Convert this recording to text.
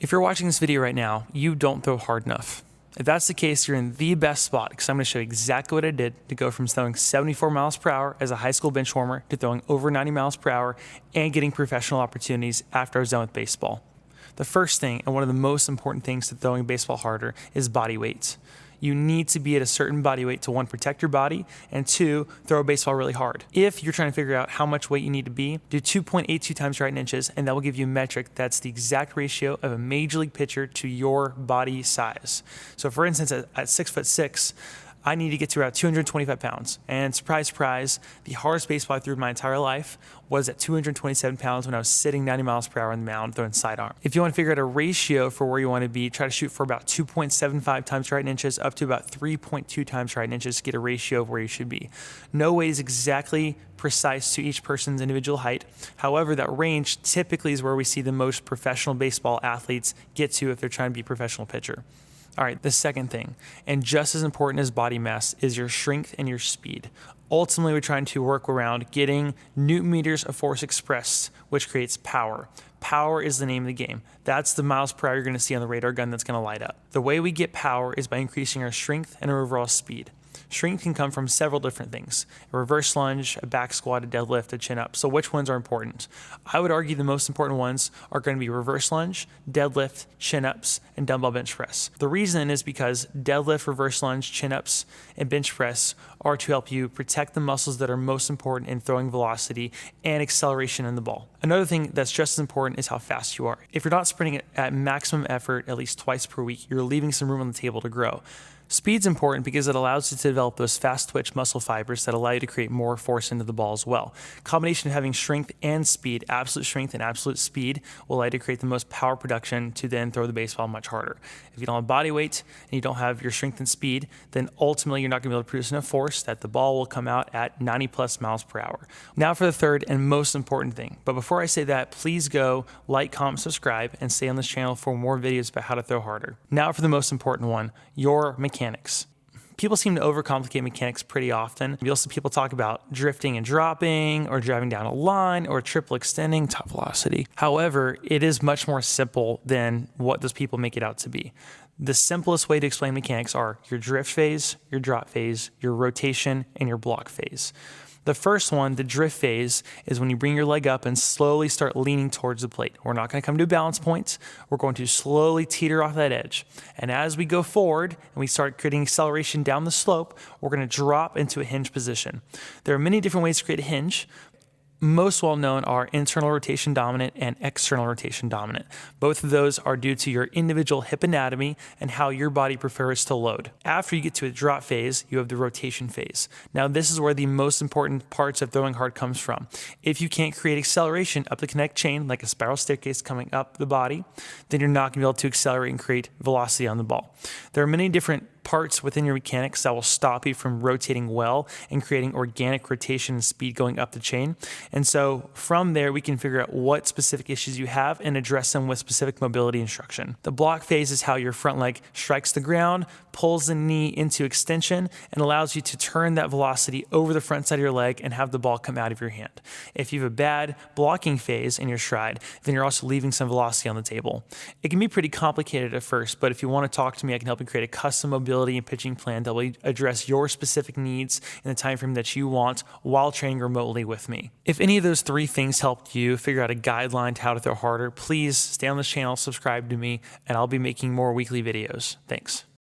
If you're watching this video right now, you don't throw hard enough. If that's the case, you're in the best spot because I'm going to show you exactly what I did to go from throwing 74 miles per hour as a high school bench warmer to throwing over 90 miles per hour and getting professional opportunities after I was done with baseball. The first thing, and one of the most important things to throwing baseball harder, is body weight. You need to be at a certain body weight to, one, protect your body, and two, throw a baseball really hard. If you're trying to figure out how much weight you need to be, do 2.82 times right in inches, and that will give you a metric that's the exact ratio of a major league pitcher to your body size. So for instance, at 6'6", I need to get to about 225 pounds. And surprise, surprise, the hardest baseball I threw in my entire life was at 227 pounds when I was sitting 90 miles per hour on the mound throwing sidearm. If you want to figure out a ratio for where you want to be, try to shoot for about 2.75 times right in inches up to about 3.2 times right in inches to get a ratio of where you should be. No weight is exactly precise to each person's individual height. However, that range typically is where we see the most professional baseball athletes get to if they're trying to be a professional pitcher. All right, the second thing, and just as important as body mass, is your strength and your speed. Ultimately, we're trying to work around getting Newton meters of force expressed, which creates power. Power is the name of the game. That's the miles per hour you're going to see on the radar gun that's going to light up. The way we get power is by increasing our strength and our overall speed. Strength can come from several different things: a reverse lunge, a back squat, a deadlift, a chin up. So which ones are important? I would argue the most important ones are going to be reverse lunge, deadlift, chin ups, and dumbbell bench press. The reason is because deadlift, reverse lunge, chin ups, and bench press are to help you protect the muscles that are most important in throwing velocity and acceleration in the ball. Another thing that's just as important is how fast you are. If you're not sprinting at maximum effort at least twice per week, you're leaving some room on the table to grow. Speed's important because it allows you to develop those fast twitch muscle fibers that allow you to create more force into the ball as well. Combination of having strength and speed, absolute strength and absolute speed, will allow you to create the most power production to then throw the baseball much harder. If you don't have body weight and you don't have your strength and speed, then ultimately you're not going to be able to produce enough force that the ball will come out at 90 plus miles per hour. Now for the third and most important thing. But before I say that, please go like, comment, subscribe, and stay on this channel for more videos about how to throw harder. Now for the most important one, your mechanics. People seem to overcomplicate mechanics pretty often. You'll see people talk about drifting and dropping, or driving down a line, or triple extending, top velocity. However, it is much more simple than what those people make it out to be. The simplest way to explain mechanics are your drift phase, your drop phase, your rotation, and your block phase. The first one, the drift phase, is when you bring your leg up and slowly start leaning towards the plate. We're not going to come to a balance point. We're going to slowly teeter off that edge. And as we go forward and we start creating acceleration down the slope, we're going to drop into a hinge position. There are many different ways to create a hinge. Most well known are internal rotation dominant and external rotation dominant. Both of those are due to your individual hip anatomy and how your body prefers to load. After you get to a drop phase, you have the rotation phase. Now this is where the most important parts of throwing hard comes from. If you can't create acceleration up the connect chain, like a spiral staircase coming up the body, then you're not going to be able to accelerate and create velocity on the ball. There are many different parts within your mechanics that will stop you from rotating well and creating organic rotation and speed going up the chain. And so from there, we can figure out what specific issues you have and address them with specific mobility instruction. The block phase is how your front leg strikes the ground, pulls the knee into extension, and allows you to turn that velocity over the front side of your leg and have the ball come out of your hand. If you have a bad blocking phase in your stride, then you're also leaving some velocity on the table. It can be pretty complicated at first, but if you want to talk to me, I can help you create a custom mobility and pitching plan that will address your specific needs in the time frame that you want while training remotely with me. If any of those three things helped you figure out a guideline to how to throw harder, please stay on this channel, subscribe to me, and I'll be making more weekly videos. Thanks.